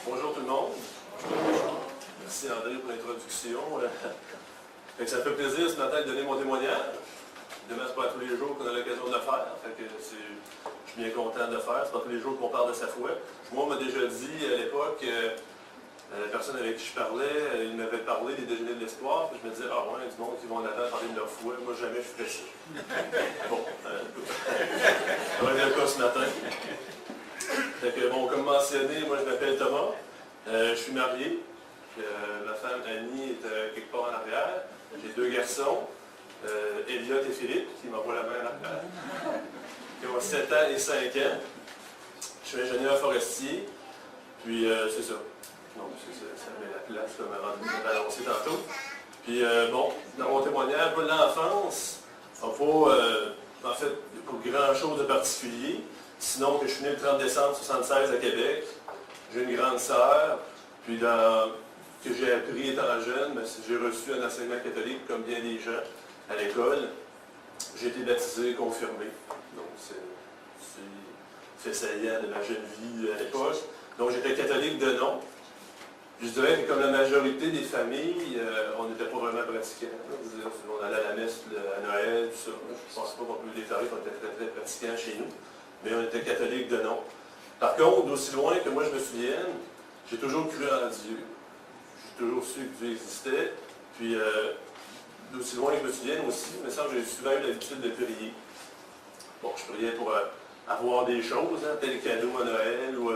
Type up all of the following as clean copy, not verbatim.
Bonjour tout le monde. Merci André pour l'introduction. Ça me fait plaisir ce matin de donner mon témoignage. Demain, c'est pas tous les jours qu'on a l'occasion de le faire. Je suis bien content de le faire. C'est pas tous les jours qu'on parle de sa foi. Moi, on m'a déjà dit à l'époque, la personne avec qui je parlais, il m'avait parlé des déjeuners de l'espoir. Puis je me disais, ah ouais, du monde qui vont en avant parler de leur foi. Moi, jamais je ferais ça. Bon, ça va être le cas ce matin. Comme mentionné, moi je m'appelle Thomas, je suis marié, ma femme Annie est quelque part en arrière, j'ai 2 garçons, Elliot et Philippe, qui m'envoient la main en arrière, qui ont 7 ans et 5 ans. Je suis ingénieur forestier, puis c'est ça. Donc ça met la place, comme j'avais annoncé tantôt. Puis dans mon témoignage, pour l'enfance, il faut, en fait, pour grand chose de particulier. Sinon, que je suis né le 30 décembre 1976 à Québec. J'ai une grande sœur, puis que j'ai appris étant jeune, j'ai reçu un enseignement catholique comme bien des gens à l'école. J'ai été baptisé, confirmé. Donc, c'est saillant de ma jeune vie à l'époque. Donc, j'étais catholique de nom. Je dirais que comme la majorité des familles, on n'était pas vraiment pratiquants. On allait à la messe à Noël, tout ça. Je ne pense pas qu'on peut déclarer qu'on était très, très pratiquants chez nous. Mais on était catholiques de nom. Par contre, d'aussi loin que moi je me souvienne, j'ai toujours cru en Dieu. J'ai toujours su que Dieu existait. Puis, d'aussi loin que je me souvienne aussi, il me semble que j'ai souvent eu l'habitude de prier. Bon, je priais pour avoir des choses, tel cadeau à Noël, ou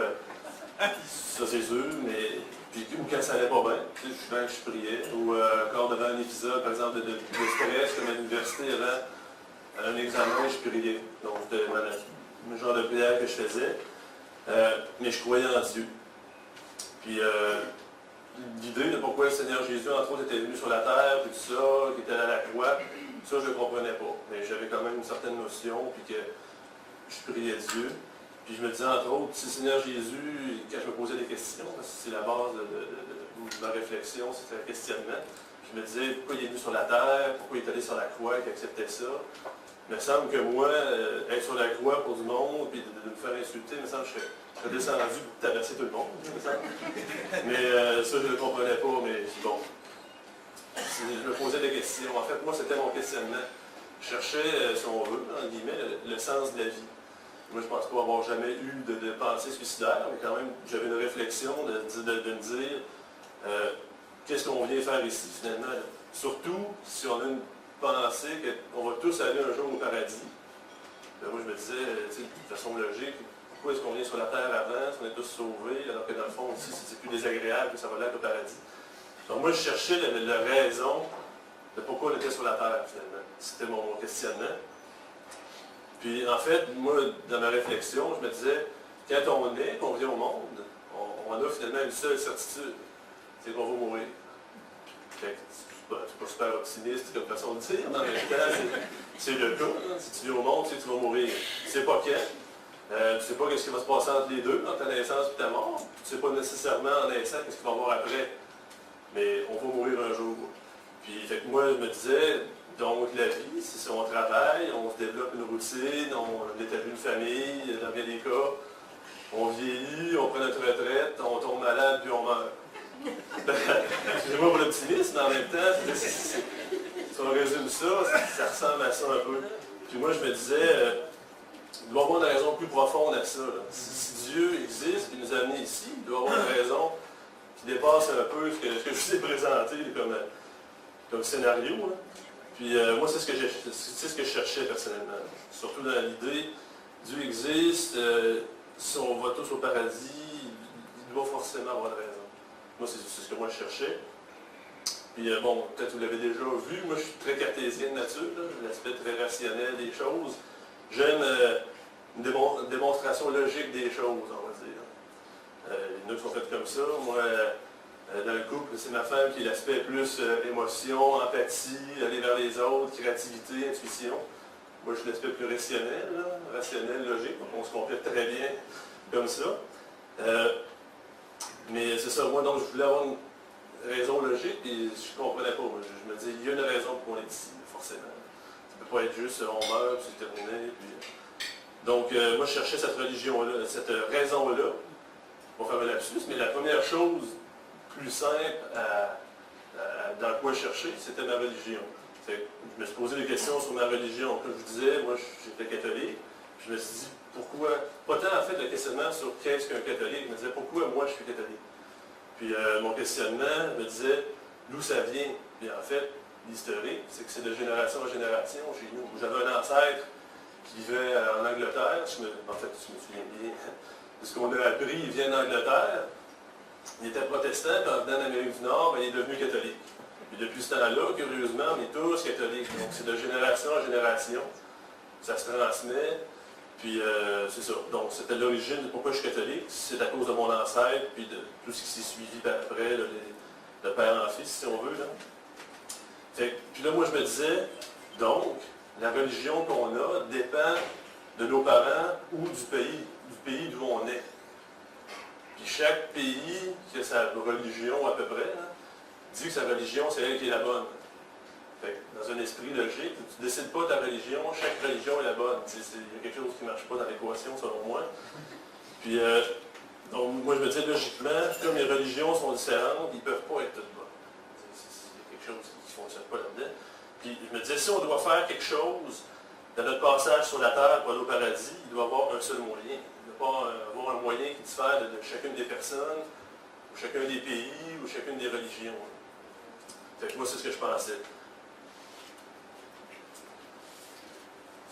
ça c'est sûr, mais ou quand ça n'allait pas bien, souvent je priais, ou encore devant un épisode, par exemple, de stress, comme à l'université, avant un examen, je priais. Donc, le genre de prière que je faisais, mais je croyais en Dieu. Puis l'idée de pourquoi le Seigneur Jésus, entre autres, était venu sur la terre, puis tout ça, qui était à la croix, ça je ne comprenais pas. Mais j'avais quand même une certaine notion, puis que je priais Dieu. Puis je me disais, entre autres, si le Seigneur Jésus, quand je me posais des questions, c'est la base de ma réflexion, c'était un questionnement. Je me disais, pourquoi il est venu sur la terre, pourquoi il est allé sur la croix, qu'il acceptait ça. Il me semble que moi, être sur la croix pour du monde, puis de me faire insulter, il me semble que je serais descendu pour tabasser tout le monde. Mais ça, je ne le comprenais pas, mais bon. Je me posais des questions. En fait, moi, c'était mon questionnement. Je cherchais, si on veut, en guillemets, le sens de la vie. Moi, je ne pense pas avoir jamais eu de pensée suicidaire, mais quand même, j'avais une réflexion de me dire qu'est-ce qu'on vient faire ici, finalement. Surtout si on a une pensée qu'on va tous aller un jour au paradis. Moi, je me disais, de façon logique, pourquoi est-ce qu'on vient sur la terre avant, si on est tous sauvés, alors que dans le fond, ici, c'est plus désagréable que ça va l'être au paradis. Donc moi, je cherchais la raison de pourquoi on était sur la terre, finalement. C'était mon questionnement. Puis, en fait, moi, dans ma réflexion, je me disais, quand on est, qu'on vient au monde, on a finalement une seule certitude, c'est qu'on va mourir. C'est pas super optimiste comme façon de dire, mais en même temps, c'est le cas. Si tu viens au monde, tu sais que tu vas mourir. Tu sais pas quand. Tu ne sais pas ce qui va se passer entre les deux, entre ta naissance et ta mort. Tu ne sais pas nécessairement en naissant ce qu'il va y avoir après. Mais on va mourir un jour. Puis moi, je me disais, donc la vie, c'est si on travaille, on se développe une routine, on établit une famille, dans bien des cas, on vieillit, on prend notre retraite, on tombe malade, puis on meurt. Excusez-moi pour l'optimisme, mais en même temps, si on résume ça, ça ressemble à ça un peu. Puis moi, je me disais, il doit y avoir une raison plus profonde à ça. Si Dieu existe et nous a amenés ici, il doit y avoir une raison qui dépasse un peu ce que je vous ai présenté comme scénario. Puis moi, c'est ce que je cherchais personnellement. Surtout dans l'idée, Dieu existe, si on va tous au paradis, il doit forcément avoir une raison. Moi, c'est ce que moi je cherchais. Puis bon, peut-être vous l'avez déjà vu, moi je suis très cartésien de nature, l'aspect très rationnel des choses. J'aime une démonstration logique des choses, on va dire. Il y en a qui sont faites comme ça. Moi, dans le couple, c'est ma femme qui est l'aspect plus émotion, empathie, aller vers les autres, créativité, intuition. Moi, je suis l'aspect plus rationnel, logique. Donc, on se complète très bien comme ça. Mais c'est ça, moi, donc, je voulais avoir une raison logique, et je ne comprenais pas. Je me disais, il y a une raison pour qu'on est ici, forcément. Ça ne peut pas être juste, on meurt, puis c'est terminé. Puis... Donc, moi, je cherchais cette religion-là, cette raison-là. on va faire un lapsus, mais la première chose plus simple dans quoi chercher, c'était ma religion. Je me suis posé des questions sur ma religion. Comme je vous disais, moi j'étais catholique. Je me suis dit, pourquoi, pas tant en fait le questionnement sur qu'est-ce qu'un catholique, je me disais, pourquoi moi je suis catholique? Puis mon questionnement me disait, d'où ça vient? Puis en fait, l'historique, c'est que c'est de génération en génération chez nous. J'avais un ancêtre qui vivait en Angleterre, en fait, je me souviens bien de ce qu'on a appris, il vient d'Angleterre, il était protestant, puis en venant d'Amérique du Nord, ben, il est devenu catholique. Puis depuis ce temps-là, curieusement, on est tous catholiques. Donc c'est de génération en génération, ça se transmet, puis c'est ça. Donc c'était l'origine de pourquoi je suis catholique, c'est à cause de mon ancêtre, puis de tout ce qui s'est suivi par après, là, de père en fils, si on veut. Là. Puis là, moi, je me disais, donc, la religion qu'on a dépend de nos parents ou du pays d'où on est. Puis chaque pays qui a sa religion à peu près, là, dit que sa religion, c'est elle qui est la bonne. Fait que dans un esprit logique, tu ne décides pas ta religion, chaque religion est la bonne. Il y a quelque chose qui ne marche pas dans l'équation, selon moi. Puis, donc, moi, je me dis, logiquement, comme les religions sont différentes, ils ne peuvent pas être toutes bonnes. Il y a quelque chose qui ne fonctionne pas là-dedans. Puis, je me disais, si on doit faire quelque chose dans notre passage sur la terre pour aller au paradis, il doit y avoir un seul moyen. Il ne doit pas avoir un moyen qui diffère de chacune des personnes, ou chacun des pays, ou chacune des religions. Fait que moi, c'est ce que je pensais.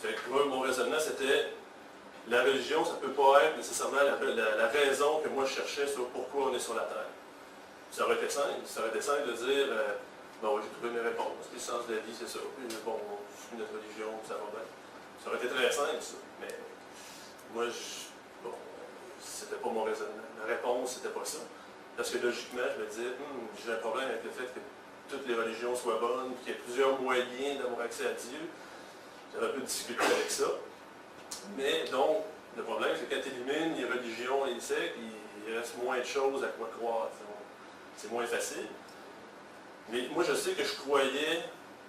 Fait que moi, mon raisonnement, c'était la religion, ça ne peut pas être nécessairement la raison que moi je cherchais sur pourquoi on est sur la terre. Ça aurait été simple. Ça aurait été simple de dire, bon, j'ai trouvé mes réponses, le sens de la vie, c'est ça. Puis, bon, je suis notre religion, ça va bien. Ça aurait été très simple, ça. Mais moi, bon, c'était pas mon raisonnement. La réponse, c'était pas ça. Parce que logiquement, je me disais, j'ai un problème avec le fait que toutes les religions soient bonnes, qu'il y ait plusieurs moyens d'avoir accès à Dieu. J'avais un peu de difficulté avec ça. Mais donc, le problème, c'est que quand tu élimines les religions et les sectes, il reste moins de choses à quoi croire. C'est moins facile. Mais moi, je sais que je croyais,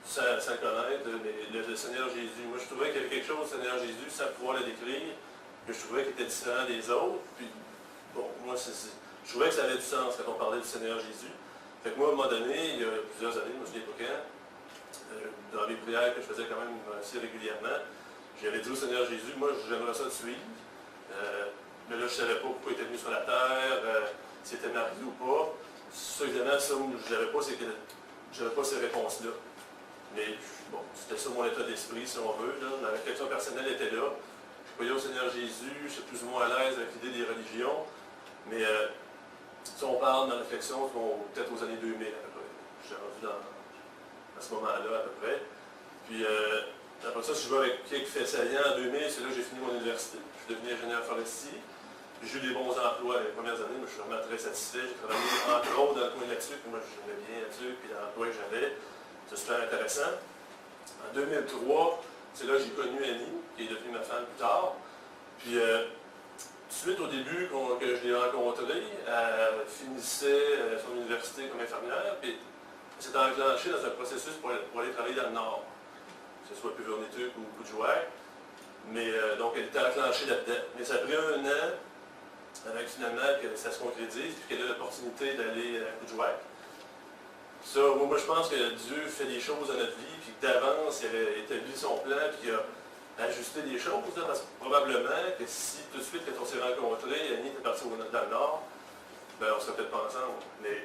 sans connaître, le Seigneur Jésus. Moi, je trouvais qu'il y avait quelque chose du Seigneur Jésus, sans pouvoir le décrire, que je trouvais qu'il était différent des autres. Puis, bon, moi, je trouvais que ça avait du sens quand on parlait du Seigneur Jésus. Fait que moi, à un moment donné, il y a plusieurs années, je me souviens pas quand, dans les prières que je faisais quand même assez régulièrement, j'avais dit au Seigneur Jésus, moi j'aimerais ça te suivre, mais là je ne savais pas pourquoi il était venu sur la terre, s'il était marié ou pas. Ça, évidemment, ça où je n'avais pas, c'est que j'avais pas ces réponses-là. Mais bon, c'était ça mon état d'esprit, si on veut. Là. Ma réflexion personnelle était là. Je croyais au Seigneur Jésus, je suis plus ou moins à l'aise avec l'idée des religions, mais si on parle dans la réflexion, peut-être aux années 2000 à peu près. J'étais rendu à ce moment-là à peu près. Puis après ça, je vais avec quelques faits saillants en 2000, c'est là que j'ai fini mon université. Je suis devenu ingénieur forestier. J'ai eu des bons emplois les premières années, mais je suis vraiment très satisfait. J'ai travaillé entre autres dans le coin de la tuque, moi j'aimais bien la tuque, puis l'emploi que j'avais, c'est super intéressant. En 2003, c'est là que j'ai connu Annie, qui est devenue ma femme plus tard. Puis tout de suite au début que je l'ai rencontrée, elle finissait son université comme infirmière, puis elle s'est enclenchée dans un processus pour aller travailler dans le Nord, que ce soit Puvernituc ou Coudjouac. Mais donc elle était enclenchée là-dedans. Mais ça a pris un an avant que finalement que ça se concrétise, puis qu'elle a l'opportunité d'aller à Coudjouac. Ça, moi je pense que Dieu fait des choses dans notre vie, puis que d'avance, il avait établi son plan, puis qu'il a ajusté des choses, là, parce que probablement que si tout de suite, quand on s'est rencontrés, Annie était partie dans le Nord, ben on ne serait peut-être pas ensemble. Mais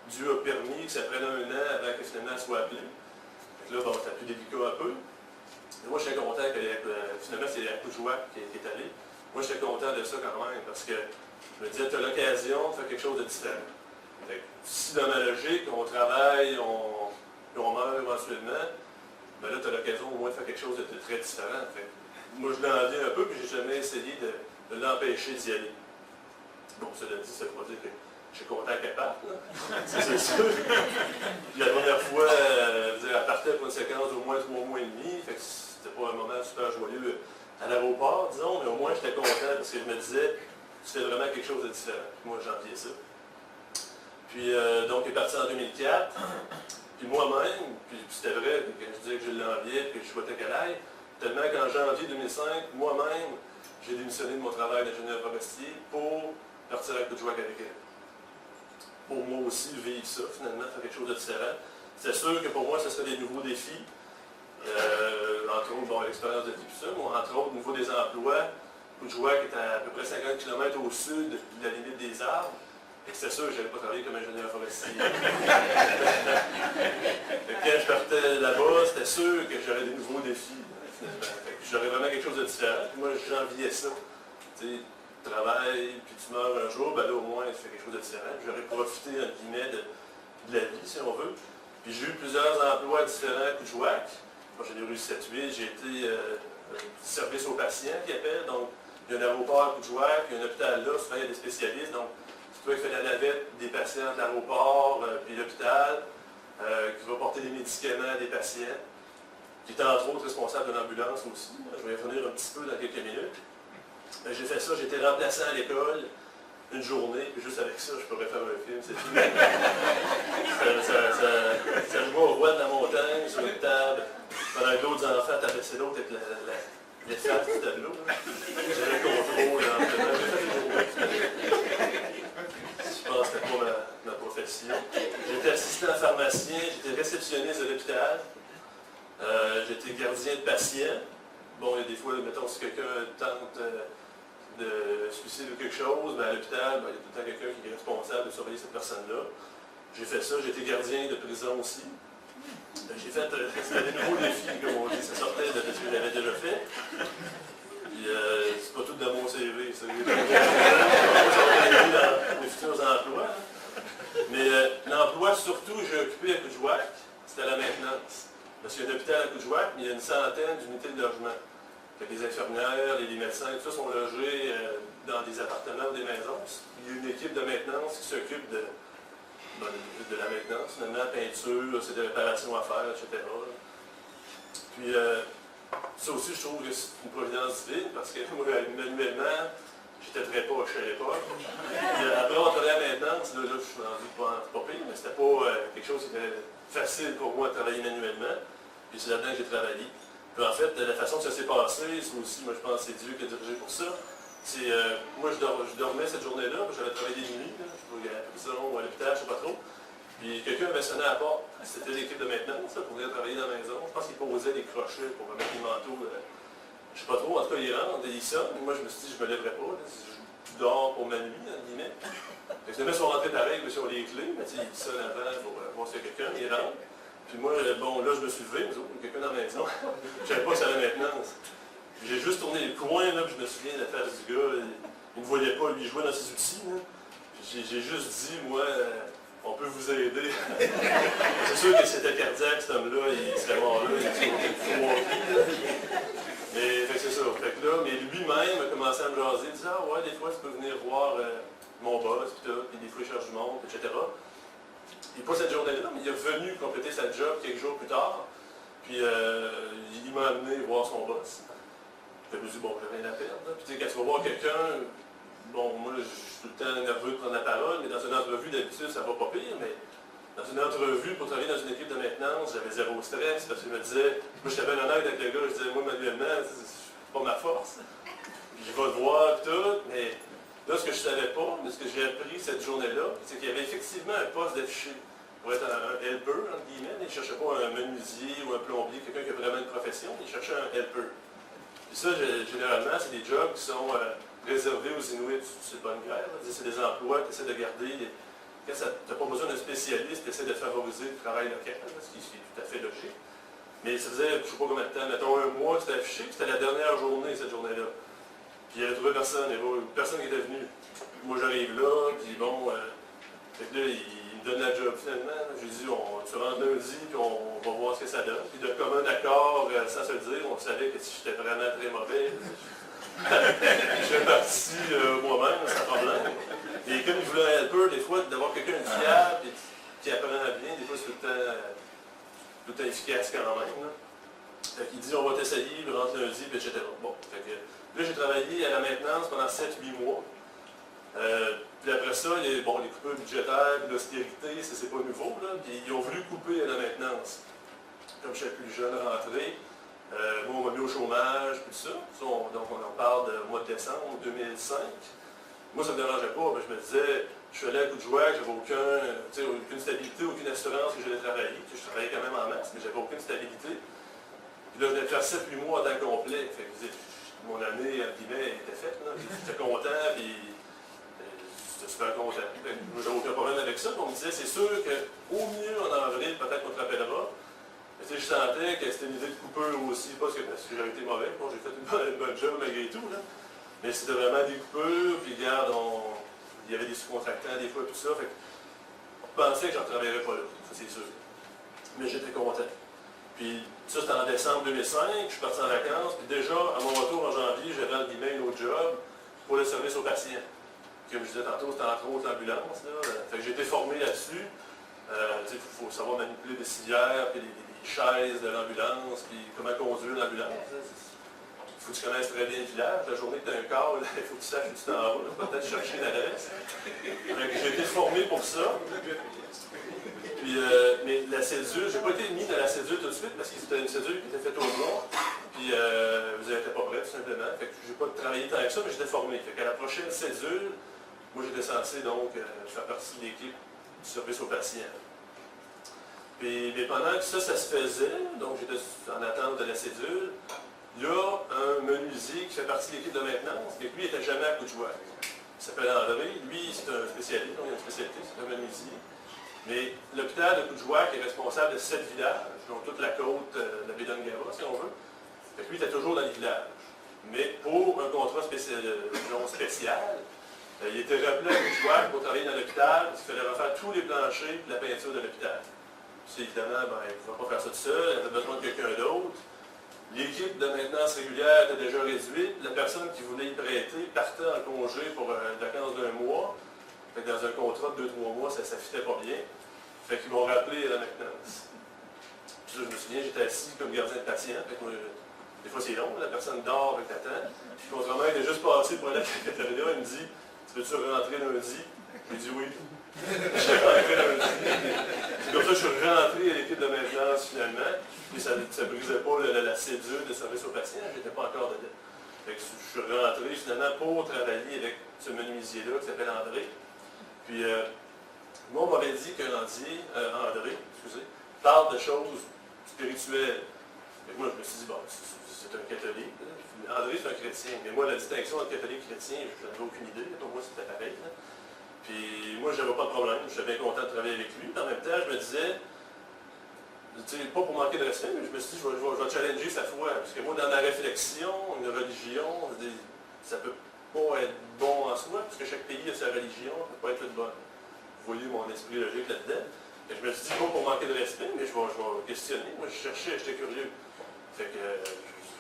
Dieu a permis que ça prenne un an avant que finalement elle soit appelée. Donc là, bon, c'était plus délicat un peu. Mais moi, j'étais content que finalement, c'est la Coudjouac qui est allée. Moi, j'étais content de ça quand même, parce que je me disais, tu as l'occasion de faire quelque chose de différent. Fait que, si dans ma logique, on travaille, on meurt éventuellement, ben là, tu as l'occasion au moins de faire quelque chose de très différent. Fait que, moi, je l'en viens un peu, puis j'ai jamais essayé de l'empêcher d'y aller. Bon, cela dit, ça ne veut pas dire que je suis content qu'elle parte, c'est sûr. Puis la première fois, elle partait pour une séquence d'au moins 3 mois et demi, fait que c'était pas un moment super joyeux à l'aéroport, disons, mais au moins j'étais content parce que je me disais, tu fais vraiment quelque chose de différent. Puis moi, j'enviais ça. Puis donc, il est parti en 2004. Puis moi-même, puis c'était vrai, quand je disais que je l'enviais et que je souhaitais qu'elle aille, tellement qu'en janvier 2005, moi-même, j'ai démissionné de mon travail d'ingénieur forestier pour partir à coup de joie avec elle. Pour moi aussi, vivre ça, finalement, faire quelque chose de différent. C'est sûr que pour moi, ce serait des nouveaux défis. Entre autres, bon, l'expérience de vie, tout ça, mais entre autres, au niveau des emplois, coup de joie qui est à peu près 50 km au sud de la limite des arbres. Et c'est sûr que je n'allais pas travailler comme ingénieur forestier. Quand je partais là-bas, c'était sûr que j'aurais des nouveaux défis, finalement. J'aurais vraiment quelque chose de différent. Puis moi, j'enviais ça. Tu sais, travail, puis tu meurs un jour, ben là, au moins, tu fais quelque chose de différent. J'aurais profité, entre guillemets, de la vie, si on veut. Puis j'ai eu plusieurs emplois différents à coup de joie. Moi, j'en ai eu 7-8. J'ai été service aux patients, qui appellent. Donc, il y a un aéroport à coup de joie, puis il y a un hôpital là, souvent il y a des spécialistes. Donc, c'est toi qui fais la navette des patients de l'aéroport, puis l'hôpital, qui va porter des médicaments à des patients, qui est entre autres responsable de l'ambulance aussi. Je vais y revenir un petit peu dans quelques minutes. J'ai fait ça, j'ai été remplaçant à l'école une journée, puis juste avec ça, je pourrais faire un film, c'est fini. ça jouait au roi de la montagne, sur une table, pendant que d'autres enfants tabaissaient l'autre avec l'espace du tableau. J'avais le contrôle, j'ai fait une journée. Je pense que c'était pas ma profession. J'étais assistant pharmacien, j'étais réceptionniste de l'hôpital, j'étais gardien de patients. Bon, il y a des fois, mettons, si quelqu'un tente de suicide ou quelque chose, ben à l'hôpital, ben, il y a tout le temps quelqu'un qui est responsable de surveiller cette personne-là. J'ai fait ça, j'ai été gardien de prison aussi. J'ai fait, c'était des nouveaux défis, comme on dit, ça sortait de ce que j'avais déjà fait. Puis, c'est pas tout dans mon CV, ça. Dans les futurs emplois. Mais l'emploi, surtout, j'ai occupé à Coudjouac, c'était la maintenance. Parce qu'il y a un hôpital à Coudjouac, mais il y a une centaine d'unités de logement. Les infirmières, les médecins, tout ça sont logés dans des appartements ou des maisons. Il y a une équipe de maintenance qui s'occupe de la maintenance, finalement, peinture, c'est des réparations à faire, etc. Puis, ça aussi, je trouve que c'est une providence divine, parce que moi, manuellement, j'étais très poche à l'époque. Après avoir travaillé à la maintenance, là, je suis rendu pas pire, mais c'était pas quelque chose qui était facile pour moi de travailler manuellement. Puis c'est là-dedans que j'ai travaillé. Puis en fait, la façon que ça s'est passé, c'est aussi, moi je pense que c'est Dieu qui a dirigé pour ça. C'est, moi je dormais cette journée-là, j'avais travaillé des nuits, là, je pouvais à la prison ou à l'hôpital, je ne sais pas trop. Puis quelqu'un m'avait sonné à la porte, c'était l'équipe de maintenance, là, pour venir travailler dans la maison. Je pense qu'il posait des crochets pour remettre les manteaux. Je ne sais pas trop, en tout cas il rentre, il sonne. Moi je me suis dit, je ne me lèverais pas, là, je dors pour ma nuit, entre guillemets. Finalement, ils sont rentrés pareil, mais sur les clés, mais il sonne avant pour voir s'il y a quelqu'un, il rentre. Puis moi, bon, là, je me suis levé, il y a quelqu'un dans la maison. Je ne savais pas que ça allait maintenance. J'ai juste tourné les coins, là, puis je me souviens de la face du gars. Il ne me voyait pas, lui, il jouait dans ses outils. J'ai juste dit, moi, on peut vous aider. C'est sûr que c'était cardiaque, cet homme-là, il serait mort là, il serait au mais c'est ça. Fait que là, mais lui-même a commencé à me jaser, il disait, ah ouais, des fois, tu peux venir voir mon boss, puis des fois, il cherche du monde, etc. Et pas cette journée-là, mais il est venu compléter sa job quelques jours plus tard. Puis il m'a amené voir son boss. Puis je me suis dit, bon, j'ai rien à perdre. Puis tu sais, quand tu vas voir quelqu'un, bon, moi, je suis tout le temps nerveux de prendre la parole, mais dans une entrevue, d'habitude, ça va pas pire, mais dans une entrevue, pour travailler dans une équipe de maintenance, j'avais zéro stress, parce que je me disais, moi, j'étais bien honnête avec le gars, je disais, moi, manuellement, c'est pas ma force. Puis je vais te voir, tout, mais là, ce que je ne savais pas, mais ce que j'ai appris cette journée-là, c'est qu'il y avait effectivement un poste d'affiché pour être un helper, entre guillemets. Il ne cherchait pas un menuisier ou un plombier, quelqu'un qui a vraiment une profession, il cherchait un helper. Puis ça, généralement, c'est des jobs qui sont réservés aux Inuits du Bonne-Guerre. C'est des emplois que tu essaies de garder. Quand tu n'as pas besoin d'un spécialiste, tu essaies de favoriser le travail local, ce qui est tout à fait logique. Mais ça faisait, je ne sais pas combien de temps, mettons un mois que c'était affiché, puis c'était la dernière journée, cette journée-là. Puis il avait trouvé personne, il n'y avait personne qui était venu. Moi j'arrive là, puis bon, fait que là, il me donne la job finalement. J'ai dit, tu rentres lundi, puis on va voir ce que ça donne. Puis de commun accord, sans se le dire, on savait que si j'étais vraiment très mauvais, je suis parti moi-même, sans problème. Et comme je voulais un helper, des fois, d'avoir quelqu'un de fiable, et qui apprend bien, des fois c'est tout le temps efficace quand même. Là. Fait qu'il dit, on va t'essayer, je rentre lundi, puis etc. Bon, fait que, là, j'ai travaillé à la maintenance pendant 7-8 mois. Puis après ça, les coupures budgétaires, l'austérité, c'est pas nouveau. Là. Puis ils ont voulu couper à la maintenance. Comme je suis plus jeune rentré, moi, on m'a mis au chômage, puis tout ça. Donc, on en parle du mois de décembre 2005. Moi, ça ne me dérangeait pas. Je me disais, je suis allé à Coudjouac, j'avais aucune stabilité, aucune assurance que j'allais travailler. Je travaillais quand même en masse, mais j'avais aucune stabilité. Puis là, je venais de faire 7-8 mois en temps complet. Fait que, mon année, entre guillemets, était faite. J'étais content, puis j'étais super content. J'avais aucun problème avec ça. On me disait, c'est sûr qu'au mieux, en avril, peut-être qu'on te rappellera. Je sentais que c'était une idée de coupeur aussi, parce que j'avais été mauvais. Bon, j'ai fait une bonne job malgré tout. Là. Mais c'était vraiment des coupures, puis regarde, il y avait des sous-contractants des fois, tout ça. Fait on pensait que je ne retravaillerais pas là, ça c'est sûr. Mais j'étais content. Puis ça, c'était en décembre 2005, je suis parti en vacances, puis déjà, à mon retour en janvier, j'avais entre guillemets un autre job pour le service aux patients. Comme je disais tantôt, c'était entre autres l'ambulance. Fait que j'ai été formé là-dessus. Il faut savoir manipuler des civières, puis les chaises de l'ambulance, puis comment conduire l'ambulance. Il faut que tu connaisses très bien le village. La journée que tu as un corps, il faut que tu saches où tu t'en vas. Peut-être chercher l'adresse. J'ai été formé pour ça. Puis, mais la cédule, je n'ai pas été mis dans la cédule tout de suite parce que c'était une cédule qui était faite au mois. Puis vous n'étiez pas prêts, tout simplement. Fait que je n'ai pas travaillé tant avec ça, mais j'étais formé. Fait qu'à la prochaine cédule, moi j'étais censé donc faire partie de l'équipe du service aux patients. Puis, mais pendant que ça se faisait, donc j'étais en attente de la cédule, il y a un menuisier qui fait partie de l'équipe de maintenance, mais lui, il n'était jamais à Coudjouac. Il s'appelle André. Lui, c'est un spécialiste, donc il a une spécialité, c'est un menuisier. Mais l'hôpital de Coudjouac est responsable de 7 villages, donc toute la côte de la baie d'Ungava, si on veut. Fait que lui, il était toujours dans les villages. Mais pour un contrat spécial, il était rappelé à Coudjouac pour travailler dans l'hôpital, parce qu'il fallait refaire tous les planchers et la peinture de l'hôpital. Puis évidemment, il ne pouvait pas faire ça tout seul, il avait besoin de quelqu'un d'autre. L'équipe de maintenance régulière était déjà réduite. La personne qui voulait y prêter partait en congé pour une vacance d'un mois. Fait que dans un contrat de 2-3 mois, ça ne fitait pas bien. Fait qu'ils m'ont rappelé à la maintenance. Puis là, je me souviens, j'étais assis comme gardien de patient. Fait que moi, des fois, c'est long, la personne dort avec la tête. Puis contrairement, il est juste passé pour la cafétéria, il me dit, « Tu veux-tu rentrer lundi? » J'ai dit oui. Je suis rentré lundi. C'est comme ça que je suis rentré à l'équipe de maintenance finalement. Puis ça ne brisait pas la cédule de service aux patients, je n'étais pas encore dedans. Fait que je suis rentré finalement pour travailler avec ce menuisier-là qui s'appelle André. Puis moi, on m'avait dit que André, parle de choses spirituelles. Et moi, je me suis dit, bon, c'est un catholique. André, c'est un chrétien. Mais moi, la distinction entre catholique et chrétien, je n'avais aucune idée. Pour moi, c'était pareil. Là. Puis moi, je n'avais pas de problème. J'étais bien content de travailler avec lui. En même temps, je me disais, pas pour manquer de respect, mais je me suis dit, je vais challenger sa foi. Parce que moi, dans ma réflexion, une religion, ça ne peut pas être bon en soi, parce que chaque pays a sa religion, ça ne peut pas être le bon. Vous voyez mon esprit logique là-dedans. Et je me suis dit, pas pour manquer de respect, mais je vais questionner. Moi, je cherchais, j'étais curieux. Fait que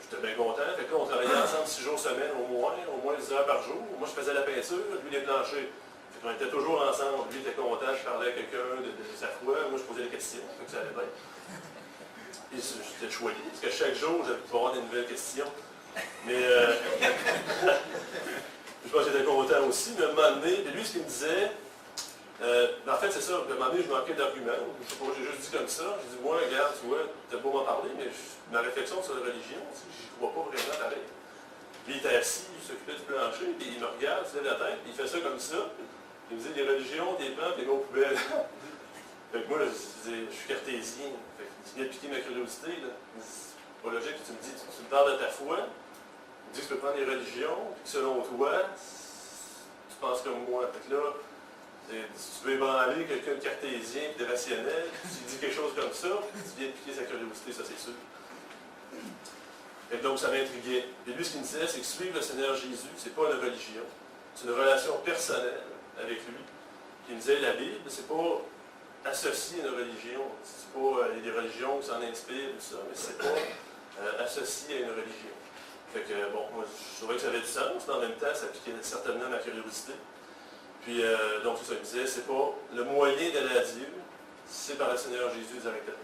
j'étais bien content. Fait que là, on travaillait ensemble 6 jours semaine au moins 10 heures par jour. Moi, je faisais la peinture, lui les planchers. Fait qu'on était toujours ensemble. Lui était content, je parlais à quelqu'un de sa foi. Moi, je posais des questions. Fait que ça allait bien. Et j'étais choyé, parce que chaque jour, j'avais pu avoir des nouvelles questions. Mais je pense que j'étais content aussi. Mais à un moment donné, et lui, ce qu'il me disait, en fait, c'est ça, à un moment donné, je manquais d'arguments. Je sais pas, j'ai juste dit comme ça. J'ai dit, moi, regarde, tu vois, t'as beau m'en parler, mais ma réflexion sur la religion, je ne crois pas vraiment pareil. Puis il était assis, il s'occupait du plancher, puis il me regarde, il se lève la tête, puis il fait ça comme ça. Il me dit, les religions, des plantes, des mots poubelles. Fait que moi, je suis cartésien. Fait que tu viens de piquer ma curiosité. C'est pas logique que tu me dis, tu me parles de ta foi, tu me dis que tu peux prendre les religions, puis que selon toi, tu penses comme moi. Fait que là, si tu veux ébranler quelqu'un de cartésien et de rationnel, tu dis quelque chose comme ça, tu viens de piquer sa curiosité, ça c'est sûr. Et donc ça m'intriguait. Et lui, ce qu'il me disait, c'est que suivre le Seigneur Jésus, c'est pas une religion, c'est une relation personnelle avec lui. Il me disait, la Bible, c'est pas associé à une religion. C'est pas des religions qui s'en inspirent, tout ça, mais c'est pas associé à une religion. Fait que, bon, moi, je trouvais que ça avait du sens, mais en même temps, ça piquait certainement ma curiosité. Puis, donc, ça me disait, c'est pas le moyen d'aller à Dieu, c'est par le Seigneur Jésus directement.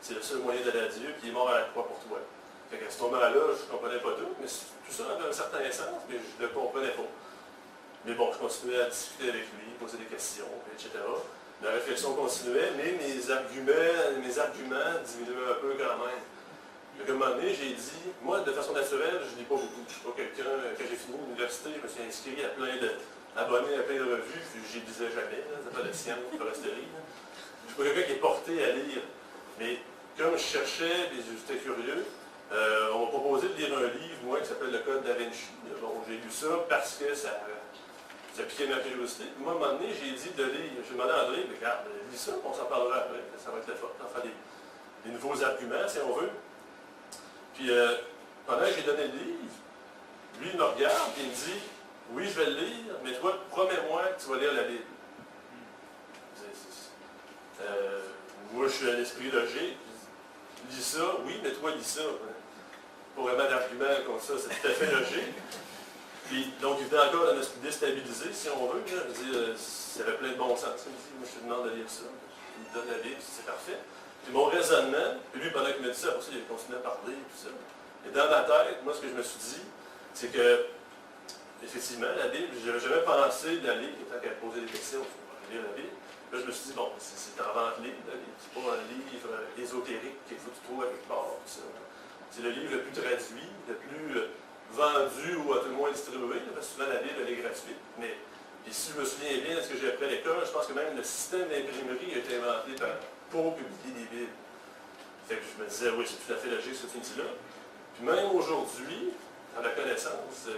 C'est le seul moyen d'aller à Dieu, puis il est mort à la croix pour toi. Fait qu'à ce moment-là, je ne comprenais pas tout, mais tout ça avait un certain sens, mais je ne le comprenais pas. Mais bon, je continuais à discuter avec lui, poser des questions, etc. La réflexion continuait, mais mes arguments diminuaient un peu quand même. Donc, à un moment donné, j'ai dit, moi, de façon naturelle, je ne lis pas beaucoup. Je ne suis pas quelqu'un, quand j'ai fini l'université, je me suis inscrit à plein de abonné à plein de revues, puis j'y lisais jamais, là, ça fait de science, foresterie. Je suis pas quelqu'un qui est porté à lire. Mais comme je cherchais, et j'étais curieux, on m'a proposé de lire un livre, moi, qui s'appelle Le Code da Vinci. Bon, j'ai lu ça parce que ça piquait ma curiosité. Moi, à un moment donné, j'ai dit de lire. J'ai demandé à André, mais regarde, lis ça, on s'en parlera après. Ça va être le fun. Enfin, des nouveaux arguments, si on veut. Puis, pendant que j'ai donné le livre, lui, il me regarde et il me dit, oui, je vais le lire, mais toi, promets-moi que tu vas lire la Bible. Moi, je suis un esprit logique. Lis ça, oui, mais toi, lis ça. Pas vraiment d'arguments comme ça, c'est tout à fait logique. Puis, donc, il venait encore à me déstabiliser, si on veut. Là. Je dis, ça avait plein de bon sens. Il me dit, moi, je te demande de lire ça. Il me donne la Bible, c'est parfait. Puis mon raisonnement, puis lui, pendant qu'il me dit ça, après ça, il a continué à parler, et tout ça. Et dans ma tête, moi, ce que je me suis dit, c'est que, effectivement, la Bible, je n'avais jamais pensé de la lire, tant qu'elle posait des questions, je vais lire la Bible. Là, je me suis dit, bon, c'est en vente libre, la Bible. C'est pas un livre ésotérique qu'il faut que tu trouves à quelque part, tout ça. C'est le livre le plus traduit, le plus vendu ou à tout le moins distribué, parce que souvent la Bible, elle est gratuite. Mais et si je me souviens bien de ce que j'ai appris à l'école, je pense que même le système d'imprimerie a été inventé pour publier des Bibles. Fait que je me disais, oui, c'est tout à fait logique ce que tu me dis là. Puis même aujourd'hui, dans la connaissance,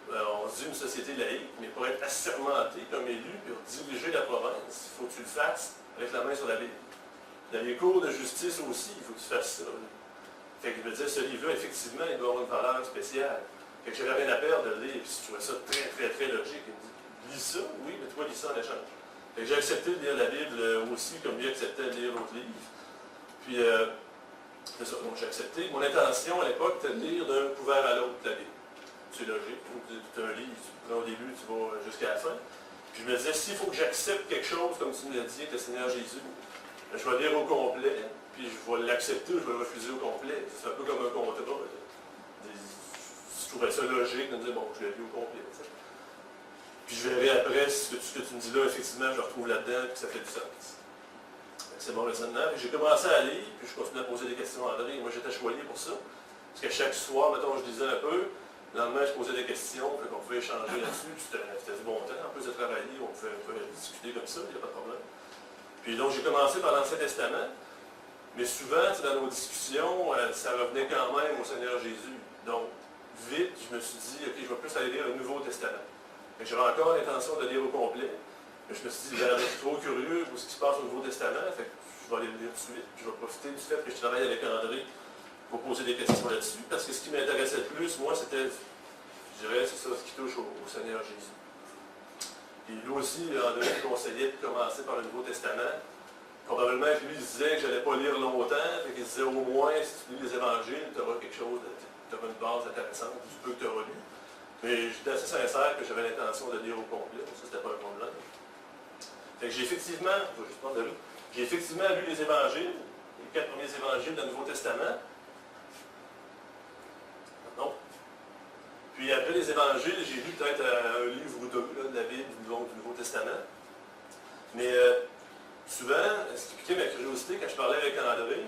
on se dit une société laïque, mais pour être assermenté comme élu, puis pour diriger la province, il faut que tu le fasses avec la main sur la Bible. Dans les cours de justice aussi, il faut que tu fasses ça. Fait que je me disais, ce livre-là, effectivement, il doit avoir une valeur spéciale. Fait que j'avais rien à perdre de le lire, puis je trouvais ça très, très, très logique. Il me dit, lis ça, oui, mais toi, lis ça en échange. Fait que j'ai accepté de lire la Bible aussi, comme lui acceptait de lire l'autre livre. Puis, c'est ça, donc j'ai accepté. Mon intention à l'époque, c'était de lire d'un couvert à l'autre la Bible. C'est logique. Tu as un livre, tu prends au début, tu vas jusqu'à la fin. Puis je me disais, s'il faut que j'accepte quelque chose, comme tu me l'as dit, avec le Seigneur Jésus, je vais lire au complet, puis je vais l'accepter ou je vais le refuser au complet. C'est un peu comme un contrat. Je trouvais ça logique de me dire, bon, je l'ai lu au complet. T'sais. Puis je verrai après ce que tu me dis là, effectivement, je le retrouve là-dedans, puis ça fait du sens. C'est mon raisonnement. J'ai commencé à lire, puis je continuais à poser des questions à André. Moi, j'étais choyé pour ça. Parce que chaque soir, mettons, je lisais un peu. Le lendemain, je posais des questions, puis on pouvait échanger là-dessus. C'était du bon temps. En plus de travailler, on pouvait discuter comme ça, il n'y a pas de problème. Puis donc, j'ai commencé par l'Ancien Testament. Mais souvent, dans nos discussions, ça revenait quand même au Seigneur Jésus. Donc, vite, je me suis dit, OK, je vais plus aller lire le Nouveau Testament. J'avais encore l'intention de lire au complet. Mais je me suis dit, je suis trop curieux pour ce qui se passe au Nouveau Testament. Fait que je vais aller le lire tout de suite. Puis je vais profiter du fait que je travaille avec André pour poser des questions là-dessus. Parce que ce qui m'intéressait le plus, moi, c'était, je dirais, c'est ça, ce qui touche au Seigneur Jésus. Puis lui aussi, André me conseillait de commencer par le Nouveau Testament. Probablement que lui disait que je n'allais pas lire longtemps, fait qu'il disait au moins, si tu lis les évangiles, tu auras quelque chose, tu auras une base intéressante du peu que tu auras lu. Mais j'étais assez sincère que j'avais l'intention de lire au complet, ça c'était pas un problème. Fait que j'ai effectivement, je vais juste prendre de l'eau, j'ai effectivement lu les évangiles, les 4 premiers évangiles du Nouveau Testament. Non. Puis après les évangiles, j'ai lu peut-être un livre ou deux là, de la Bible, du Nouveau Testament. Mais souvent, ce qui piquait ma curiosité quand je parlais avec André,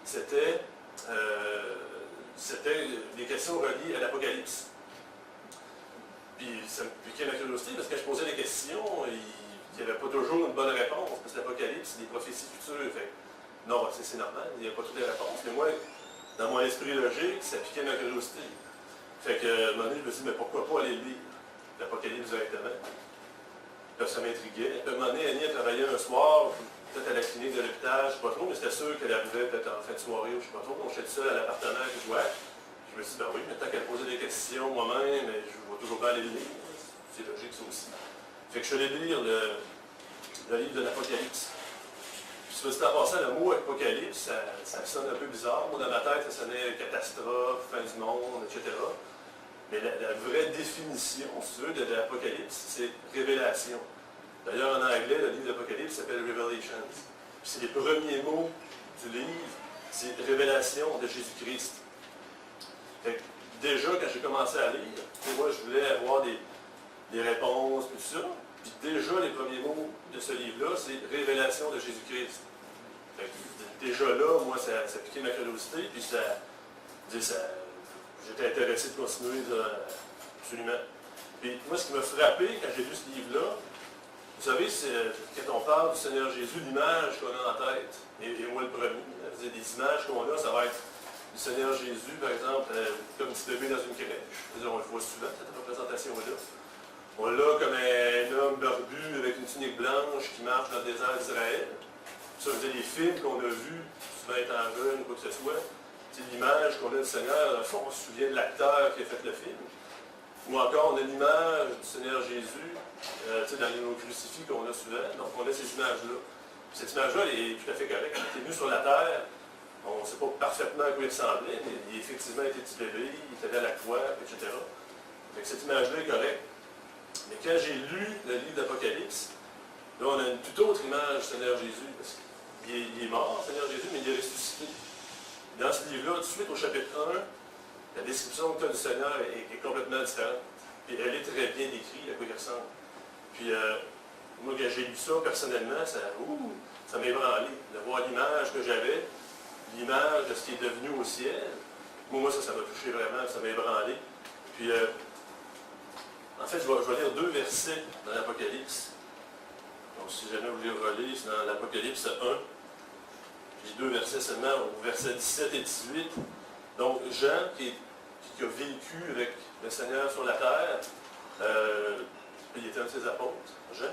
c'était des questions reliées à l'Apocalypse. Puis ça me piquait ma curiosité parce que quand je posais des questions, il n'y avait pas toujours une bonne réponse, parce que l'Apocalypse, c'est des prophéties futures. Fait, non, c'est normal, il n'y a pas toutes les réponses, mais moi, dans mon esprit logique, ça piquait ma curiosité. Fait que, à un moment donné, je me suis dit, mais pourquoi pas aller lire l'Apocalypse directement? Là, ça m'intriguait. À un moment donné, Annie a travaillé un soir, peut-être à la clinique de l'hôpital, je ne sais pas trop, mais c'était sûr qu'elle arrivait peut-être en fin de soirée, ou je ne sais pas trop. On j'étais seul à l'appartement que je jouais. Je me suis dit, ben oui, mais tant qu'elle posait des questions moi-même, je vais toujours pas aller le lire. C'est logique, ça aussi. Fait que je suis allé lire le livre de l'Apocalypse. Puis, si en passant, le mot Apocalypse, ça sonne un peu bizarre. Moi, dans ma tête, ça sonnait catastrophe, fin du monde, etc. Mais la vraie définition, si tu veux, de l'Apocalypse, c'est révélation. D'ailleurs, en anglais, le livre d'Apocalypse s'appelle Revelations. Puis c'est les premiers mots du livre, c'est révélation de Jésus-Christ. Déjà, quand j'ai commencé à lire, moi, je voulais avoir des réponses, tout ça. Puis déjà, les premiers mots de ce livre-là, c'est révélation de Jésus-Christ. Déjà là, moi, ça piquait ma curiosité, puis j'étais intéressé de continuer absolument. Puis moi, ce qui m'a frappé quand j'ai lu ce livre-là, vous savez, quand on parle du Seigneur Jésus, l'image qu'on a en tête, et moi le premier, des images qu'on a, ça va être du Seigneur Jésus, par exemple, comme un petit bébé dans une crèche. On le voit souvent, cette représentation-là. On l'a comme un homme barbu avec une tunique blanche qui marche dans le désert d'Israël. Ça, les films qu'on a vus, souvent étant jeune ou quoi que ce soit, c'est l'image qu'on a du Seigneur. Dans le fond, on se souvient de l'acteur qui a fait le film. Ou encore, on a l'image du Seigneur Jésus, dans nos crucifix qu'on a souvent. Donc, on a ces images-là. Cette image-là, elle est tout à fait correcte. Il est venu sur la terre. On ne sait pas parfaitement à quoi il ressemblait, mais il a effectivement été petit bébé, il était à la croix, etc. Donc, cette image-là est correcte. Mais quand j'ai lu le livre d'Apocalypse, là, on a une toute autre image du Seigneur Jésus. Parce qu'il est mort, le Seigneur Jésus, mais il est ressuscité. Dans ce livre-là, tout de suite au chapitre 1, la description que tu as du Seigneur est complètement différente. Puis elle est très bien décrite, à quoi il ressemble. Puis moi, quand j'ai lu ça personnellement, ça m'a ébranlé. De voir l'image que j'avais, l'image de ce qui est devenu au ciel. Moi, ça m'a touché vraiment, ça m'a ébranlé. Puis, en fait, je vais lire 2 versets dans l'Apocalypse. Donc, si jamais vous voulez relire, c'est dans l'Apocalypse 1. J'ai 2 versets seulement, au verset 17 et 18. Donc, Jean, qui a vécu avec le Seigneur sur la terre, il était un de ses apôtres, Jean.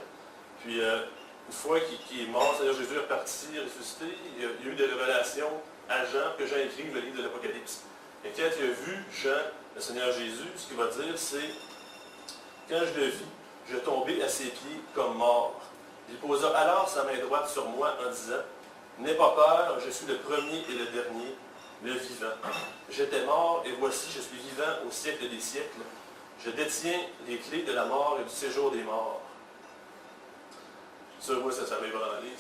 Puis, une fois qu'il est mort, le Seigneur Jésus est reparti, ressuscité, il y a eu des révélations à Jean, que Jean écrive le livre de l'Apocalypse. Et quand il a vu Jean, le Seigneur Jésus, ce qu'il va dire, c'est « Quand je le vis, je tombais à ses pieds comme mort. Il posa alors sa main droite sur moi en disant « N'aie pas peur, je suis le premier et le dernier, le vivant. J'étais mort, et voici, je suis vivant au siècle des siècles. Je détiens les clés de la mort et du séjour des morts. » Ça, moi, ça m'a ébranlé.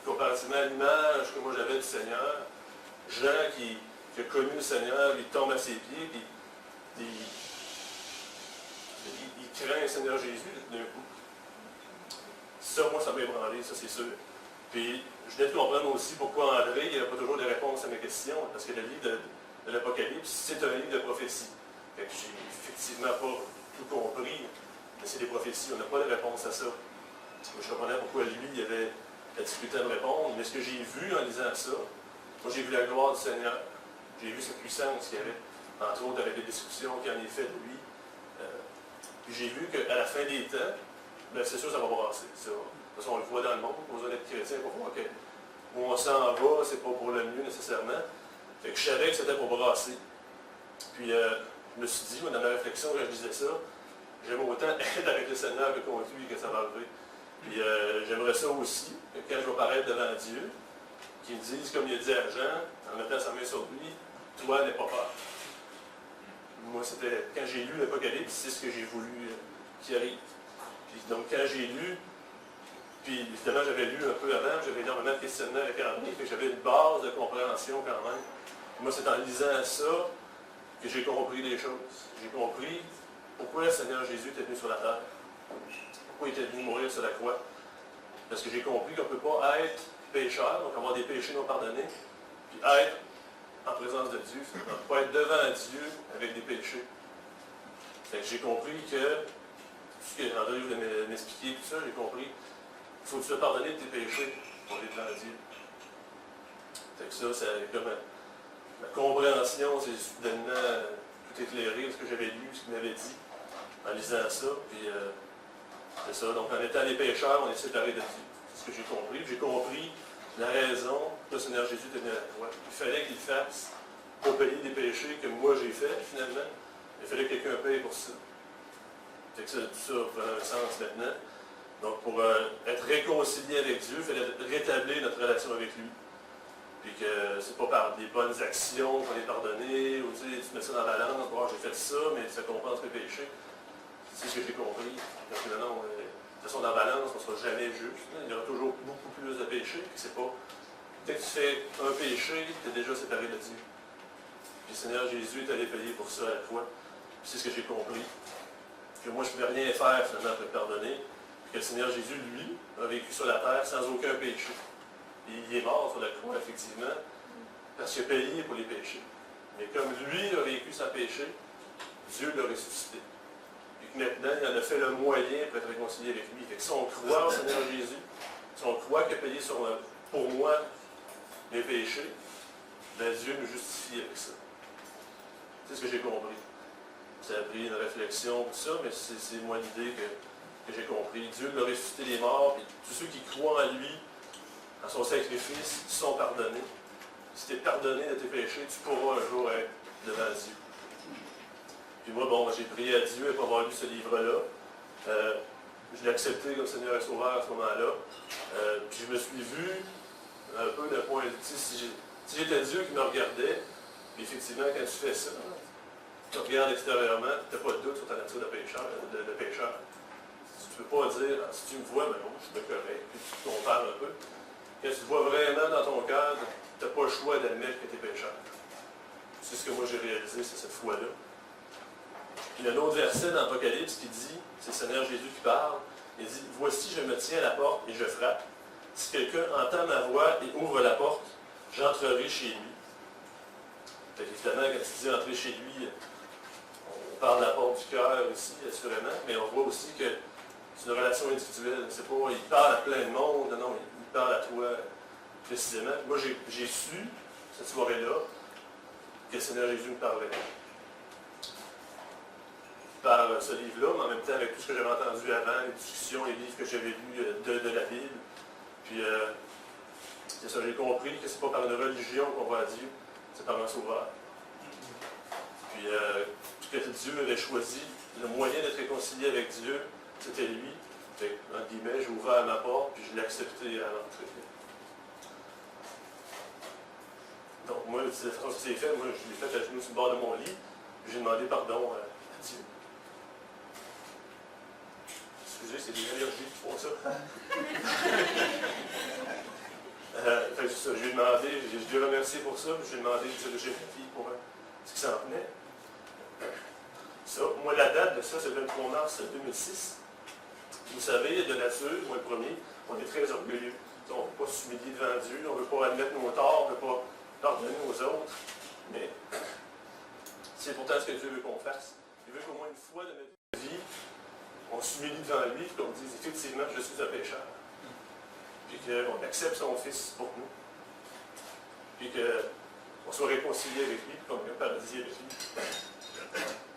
Comparativement à l'image que moi j'avais du Seigneur, Jean qui a connu le Seigneur, il tombe à ses pieds, puis il craint le Seigneur Jésus d'un coup. Ça, moi, ça m'a ébranlé, ça c'est sûr. Puis, je voulais comprendre aussi pourquoi André, il n'a pas toujours des réponses à mes questions, parce que le livre de l'Apocalypse, c'est un livre de prophétie. Fait que j'ai effectivement pas tout compris, mais c'est des prophéties, on n'a pas de réponse à ça. Je comprenais pourquoi lui, il avait la difficulté à me répondre, mais ce que j'ai vu en lisant ça, moi j'ai vu la gloire du Seigneur, j'ai vu sa puissance qu'il y avait, entre autres avec les descriptions qu'il en est fait de lui. Puis j'ai vu qu'à la fin des temps, ben c'est sûr ça va brasser. Ça. De toute façon, on le voit dans le monde, on besoin d'être chrétien pour voir que où on s'en va, c'est pas pour le mieux nécessairement. Fait que je savais que c'était pour brasser. Puis je me suis dit, moi, dans ma réflexion, quand je disais ça, j'aime autant être avec le Seigneur que contre lui que ça va arriver. Puis j'aimerais ça aussi, que quand je vais paraître devant Dieu, qu'il me dise, comme il a dit à Jean, en mettant sa main sur lui, toi, n'aie pas peur. Moi, c'était, quand j'ai lu l'Apocalypse, c'est ce que j'ai voulu qu'il arrive. Puis, donc, quand j'ai lu, puis évidemment, j'avais lu un peu avant, j'avais énormément de questionnements avec André, puis j'avais une base de compréhension quand même. Puis moi, c'est en lisant ça que j'ai compris les choses. J'ai compris pourquoi le Seigneur Jésus était venu sur la terre. Pourquoi il était venu mourir sur la croix. Parce que j'ai compris qu'on ne peut pas être pécheur, donc avoir des péchés non pardonnés, puis être en présence de Dieu. On ne peut pas être devant Dieu avec des péchés. Fait que j'ai compris que, ce que André voulait m'expliquer, tout ça, j'ai compris, il faut que tu te pardonner de tes péchés pour aller devant Dieu. Fait que ça, c'est comme ma compréhension, c'est soudainement tout éclairé, ce que j'avais lu, ce qu'il m'avait dit, en lisant ça, puis c'est ça. Donc, en étant des pécheurs, on est séparés de Dieu. C'est ce que j'ai compris. J'ai compris la raison que le Seigneur Jésus était venu à la croix. Il fallait qu'il fasse pour payer des péchés que moi j'ai fait, finalement. Il fallait que quelqu'un paye pour ça. Fait que ça, tout ça prend un sens maintenant. Donc, pour être réconcilié avec Dieu, il fallait rétablir notre relation avec lui. Puis que c'est pas par des bonnes actions qu'on est pardonné, ou tu mets ça dans la balance, bon, j'ai fait ça, mais ça compense mes péchés. C'est ce que j'ai compris. Donc, non, de toute façon, dans la balance, on ne sera jamais juste. Il y aura toujours beaucoup plus de péchés. C'est pas. Dès que tu fais un péché, tu es déjà séparé de Dieu. Puis le Seigneur Jésus est allé payer pour ça à la fois. Puis c'est ce que j'ai compris. Que moi, je ne pouvais rien faire finalement pour le pardonner. Puis que le Seigneur Jésus, lui, a vécu sur la terre sans aucun péché. Et il est mort sur la croix, effectivement, parce qu'il a payé pour les péchés. Mais comme lui a vécu sans péché, Dieu l'a ressuscité. Et maintenant, il en a fait le moyen pour être réconcilié avec lui. Fait que si on croit au Seigneur Jésus, si on croit qu'il a payé pour moi mes péchés, ben Dieu nous justifie avec ça. C'est ce que j'ai compris. Ça a pris une réflexion, tout ça, mais c'est moi l'idée que j'ai compris. Dieu l'a ressuscité des morts, et tous ceux qui croient en lui, en son sacrifice, sont pardonnés. Si tu es pardonné de tes péchés, tu pourras un jour être devant Dieu. Puis moi, bon, j'ai prié à Dieu pour avoir lu ce livre-là. Je l'ai accepté comme Seigneur et Sauveur à ce moment-là. Puis je me suis vu un peu d'un point de vue, si j'étais Dieu qui me regardait, puis effectivement, quand tu fais ça, tu regardes extérieurement, tu n'as pas de doute sur ta nature de pécheur. Tu ne peux pas dire, si tu me vois, mais non, je suis correct, puis tu compares un peu. Quand tu te vois vraiment dans ton cœur, tu n'as pas le choix d'admettre que tu es pécheur. C'est ce que moi j'ai réalisé, c'est cette foi-là. Il y a un autre verset dans l'Apocalypse qui dit, c'est le Seigneur Jésus qui parle, il dit, « Voici, je me tiens à la porte et je frappe. Si quelqu'un entend ma voix et ouvre la porte, j'entrerai chez lui. » Fait évidemment, quand tu dis entrer chez lui, on parle de la porte du cœur aussi, assurément, mais on voit aussi que c'est une relation individuelle. C'est pas, il parle à plein de monde, non, il parle à toi précisément. Moi, j'ai su, cette soirée-là, que le Seigneur Jésus me parlait. Par ce livre-là, mais en même temps avec tout ce que j'avais entendu avant, les discussions, les livres que j'avais lus de la Bible. Puis, c'est ça, j'ai compris que c'est pas par une religion qu'on va à Dieu, c'est par un sauveur. Puis, que Dieu avait choisi, le moyen d'être réconcilié avec Dieu, c'était lui. Fait, entre guillemets, j'ai ouvert ma porte, puis je l'ai accepté à l'entrée. Donc, moi, c'est la façon que c'est fait. Moi, je l'ai fait à genoux sur le bord de mon lit, puis j'ai demandé pardon à Dieu. Excusez, c'est des allergies qui font ça. Fait que ça, je lui ai demandé, je lui ai remercié pour ça, puis je lui ai demandé de diriger ma vie pour ce qui s'en venait. Ça, moi, la date de ça, c'est le 23 mars 2006. Vous savez, de nature, moi le premier, on est très orgueilleux. On ne veut pas s'humilier devant Dieu, on ne veut pas admettre nos torts, on ne veut pas pardonner aux autres. Mais c'est pourtant ce que Dieu veut qu'on fasse. Il veut qu'au moins une fois de notre vie, on s'humilie devant lui, et qu'on dise effectivement, je suis un pécheur. Puis qu'on accepte son Fils pour nous. Puis qu'on soit réconcilié avec lui, puis qu'on ait un paradis avec lui.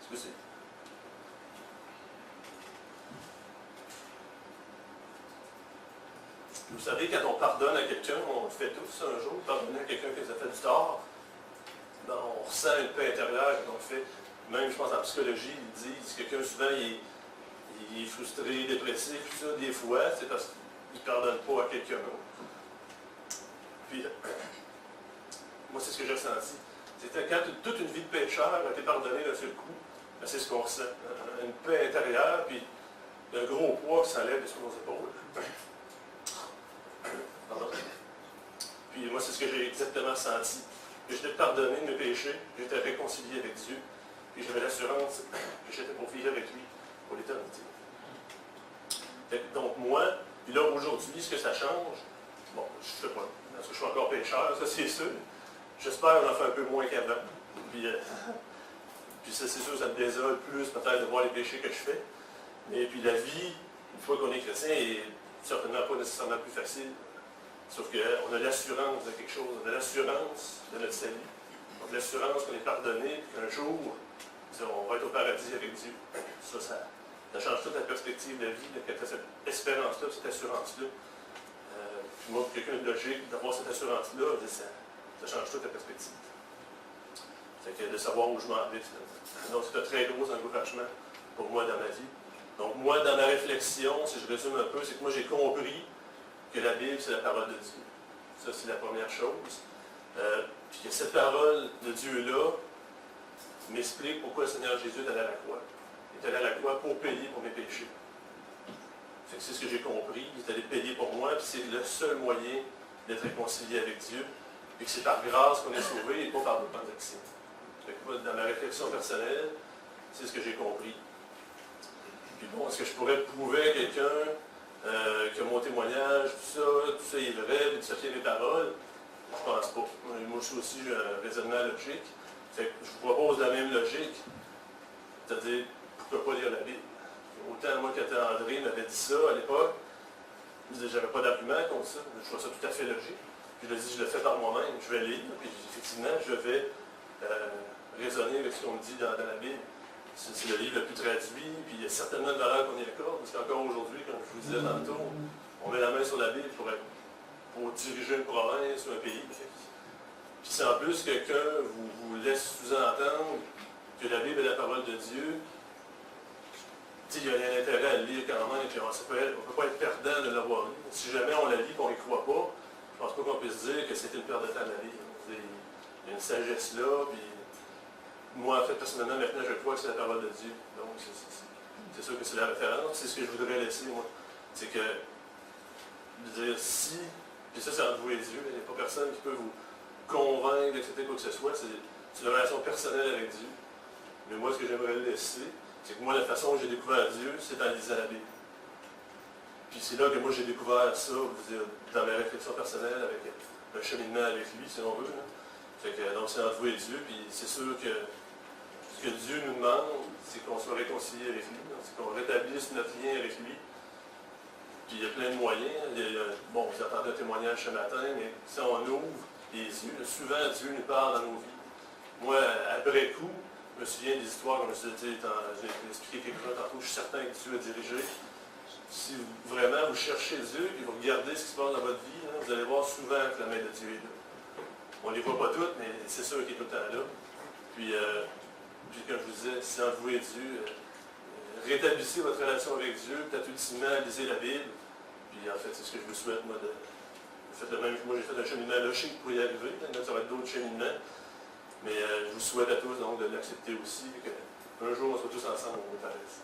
Excusez. Vous savez, quand on pardonne à quelqu'un, on le fait tous un jour, pardonner à quelqu'un qui nous a fait du tort, ben, on ressent une paix intérieure quand on le fait. Même, je pense, en psychologie, ils disent que quelqu'un, souvent, il est frustré, dépressif, tout ça, des fois, c'est parce qu'il ne pardonne pas à quelqu'un d'autre. Puis, moi, c'est ce que j'ai ressenti. C'était quand toute une vie de pécheur a été pardonnée d'un seul coup, ben, c'est ce qu'on ressent. Une paix intérieure, puis un gros poids qui s'enlève de sur nos épaules. Pardon. Puis moi, c'est ce que j'ai exactement senti. J'étais pardonné de mes péchés, j'étais réconcilié avec Dieu, puis j'avais l'assurance que j'étais pour vivre avec lui pour l'éternité. Donc moi, puis là, aujourd'hui, ce que ça change, bon, je ne sais pas, parce que je suis encore pécheur, ça c'est sûr. J'espère en faire un peu moins qu'avant. Puis ça, c'est sûr, ça me désole plus peut-être de voir les péchés que je fais. Et puis la vie, une fois qu'on est chrétien, est certainement pas nécessairement plus facile. Sauf qu'on a l'assurance de quelque chose, on a l'assurance de notre salut. On a l'assurance qu'on est pardonné, puis qu'un jour, on va être au paradis avec Dieu. Ça change toute la perspective de la vie, de cette espérance-là, cette assurance-là. Puis moi, pour quelqu'un de logique, d'avoir cette assurance-là, ça change toute la perspective. C'est que de savoir où je m'en vais. Donc, c'est un très gros encouragement pour moi dans ma vie. Donc, moi, dans ma réflexion, si je résume un peu, c'est que moi, j'ai compris que la Bible, c'est la parole de Dieu. Ça, c'est la première chose. Puis que cette parole de Dieu-là m'explique pourquoi le Seigneur Jésus est allé à la croix. Il est allé à la croix pour payer pour mes péchés. C'est ce que j'ai compris. Il est allé payer pour moi, puis c'est le seul moyen d'être réconcilié avec Dieu. Et que c'est par grâce qu'on est sauvé et pas par nos bonnes actions. Moi, dans ma réflexion personnelle, c'est ce que j'ai compris. Puis bon, est-ce que je pourrais prouver à quelqu'un que mon témoignage, tout ça est vrai, puis ça tient mes paroles? Je pense pas. Moi, je suis aussi un raisonnement logique. Fait que je vous propose la même logique. C'est-à-dire, pourquoi pas lire la Bible? Autant moi qu'André m'avait dit ça à l'époque, j'avais pas d'argument contre ça, je trouve ça tout à fait logique. Puis je lui ai dit, je le fais par moi-même, je vais lire, puis effectivement, je vais raisonner avec ce qu'on me dit dans la Bible. C'est le livre le plus traduit, puis il y a certainement une valeur qu'on y accorde, parce qu'encore aujourd'hui, comme je vous disais tantôt, on met la main sur la Bible pour diriger une province ou un pays. Puis c'est en plus quelqu'un vous laisse sous-entendre que la Bible est la parole de Dieu. Il y a un intérêt à le lire quand même, puis on ne peut pas être perdant de l'avoir lu. Si jamais on la lit et qu'on n'y croit pas, je ne pense pas qu'on puisse dire que c'était une perte de temps de la lire. Il y a une sagesse là, puis moi, en fait, personnellement, maintenant, je crois que c'est la parole de Dieu. Donc, c'est sûr que c'est la référence. C'est ce que je voudrais laisser, moi. C'est que, je veux dire, si, puis ça, c'est entre vous et Dieu, il n'y a pas personne qui peut vous convaincre d'accepter quoi que ce soit. C'est une relation personnelle avec Dieu. Mais moi, ce que j'aimerais laisser, c'est que moi, la façon dont j'ai découvert Dieu, c'est en lisant la Bible. Puis c'est là que moi, j'ai découvert ça, dire, dans mes réflexions personnelles, avec un cheminement avec lui, si on veut. Là. Fait que, donc, c'est entre vous et Dieu, puis c'est sûr que ce que Dieu nous demande, c'est qu'on soit réconcilié avec lui, c'est qu'on rétablisse notre lien avec lui. Puis il y a plein de moyens. Bon, vous attendez un témoignage ce matin, mais si on ouvre les yeux, souvent Dieu nous parle dans nos vies. Moi, après coup, je me souviens des histoires, comme je l'ai expliqué quelque chose tantôt, je suis certain que Dieu a dirigé. Si vraiment vous cherchez Dieu et vous regardez ce qui se passe dans votre vie, là, vous allez voir souvent que la main de Dieu est là. On ne les voit pas toutes, mais c'est sûr qu'il est tout le temps là. Puis comme je vous disais, c'est entre vous et Dieu. Rétablissez votre relation avec Dieu, peut-être ultimement, lisez la Bible. Puis en fait, c'est ce que je vous souhaite, moi, faites de même que moi, j'ai fait un cheminement logique pour y arriver. Là, ça va être d'autres cheminements. Mais je vous souhaite à tous donc de l'accepter aussi, et qu'un jour, on soit tous ensemble au paradis.